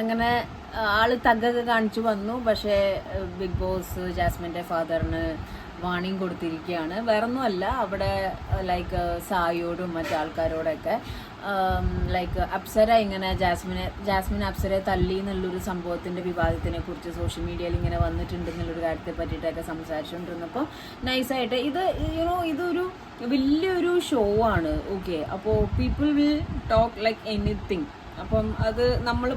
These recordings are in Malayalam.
അങ്ങനെ ആള് തഗ്ഗൊക്കെ കാണിച്ചു വന്നു. പക്ഷേ ബിഗ് ബോസ് ജാസ്മിൻ്റെ ഫാദറിന് വാണിംഗ് കൊടുത്തിരിക്കുകയാണ്. വേറൊന്നുമല്ല, അവിടെ ലൈക്ക് സായിയോടും മറ്റാൾക്കാരോടൊക്കെ ലൈക്ക് അപ്സര ഇങ്ങനെ ജാസ്മിൻ അപ്സരയെ തല്ലി എന്നുള്ളൊരു സംഭവത്തിൻ്റെ വിവാദത്തിനെ കുറിച്ച് സോഷ്യൽ മീഡിയയിൽ ഇങ്ങനെ വന്നിട്ടുണ്ടെന്നുള്ളൊരു കാര്യത്തെ പറ്റിയിട്ടൊക്കെ സംസാരിച്ചുകൊണ്ടിരുന്നപ്പോൾ നൈസായിട്ട് ഇതൊരു വലിയൊരു ഷോ ആണ്. ഓക്കെ, അപ്പോൾ people will talk like anything. അപ്പം അത് നമ്മൾ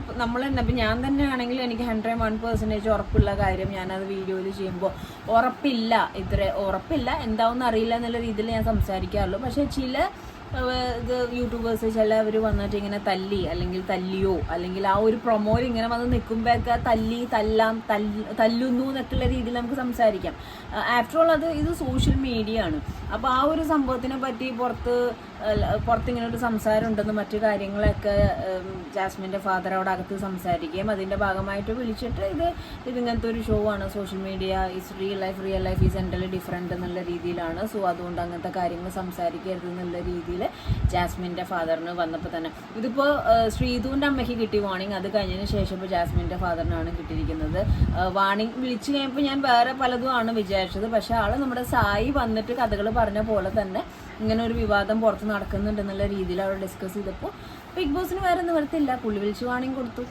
തന്നെ, ഇപ്പം ഞാൻ തന്നെ ആണെങ്കിൽ എനിക്ക് 101% ഉറപ്പുള്ള കാര്യം ഞാനത് വീഡിയോയിൽ ചെയ്യുമ്പോൾ ഉറപ്പില്ല എന്താവുമെന്ന് അറിയില്ല എന്നുള്ള രീതിയിൽ ഞാൻ സംസാരിക്കാറുള്ളൂ. പക്ഷേ ചില ഇത് യൂട്യൂബേഴ്സ് ചിലവർ വന്നിട്ട് ഇങ്ങനെ തല്ലിയോ അല്ലെങ്കിൽ ആ ഒരു പ്രൊമോയിൽ ഇങ്ങനെ വന്ന് നിൽക്കുമ്പോഴൊക്കെ തല്ലുന്നു എന്നൊക്കെയുള്ള രീതിയിൽ നമുക്ക് സംസാരിക്കാം. ആഫ്റ്റർ ഓൾ ഇത് സോഷ്യൽ മീഡിയ ആണ്. അപ്പോൾ ആ ഒരു സംഭവത്തിനെ പറ്റി പുറത്ത് ഇങ്ങനെ ഒരു സംസാരം ഉണ്ടെന്ന് മറ്റു കാര്യങ്ങളൊക്കെ ജാസ്മിൻ്റെ ഫാദർ അവിടെ അകത്ത് സംസാരിക്കുകയും അതിൻ്റെ ഭാഗമായിട്ട് വിളിച്ചിട്ട് ഇതിങ്ങനത്തെ ഒരു ഷോ ആണ്, social media is real life is entirely different എന്നുള്ള രീതിയിലാണ്. സോ അതുകൊണ്ട് അങ്ങനത്തെ കാര്യങ്ങൾ സംസാരിക്കരുത് എന്നുള്ള രീതിയിൽ ജാസ്മിൻ്റെ ഫാദറിന് വന്നപ്പോൾ തന്നെ ഇതിപ്പോൾ ശ്രീധുവിൻ്റെ അമ്മയ്ക്ക് കിട്ടിയ വാണിംഗ്. അത് കഴിഞ്ഞതിന് ശേഷം ഇപ്പോൾ ജാസ്മിൻ്റെ ഫാദറിനാണ് കിട്ടിയിരിക്കുന്നത്. വാണിംഗ് വിളിച്ചു കഴിഞ്ഞപ്പോൾ ഞാൻ വേറെ പലതും ആണ് വിചാരിച്ചത്. പക്ഷേ നമ്മുടെ സായി വന്നിട്ട് കഥകൾ പറഞ്ഞ പോലെ തന്നെ ഇങ്ങനെ ഒരു വിവാദം പുറത്ത് നടക്കുന്നുണ്ടെന്നുള്ള രീതിയിൽ അവർ ഡിസ്കസ് ചെയ്തപ്പോൾ ബിഗ് ബോസിന് വേറെ നിവർത്തില്ല, പുള്ളി വിളിച്ച് വാണിംഗ് കൊടുത്തു.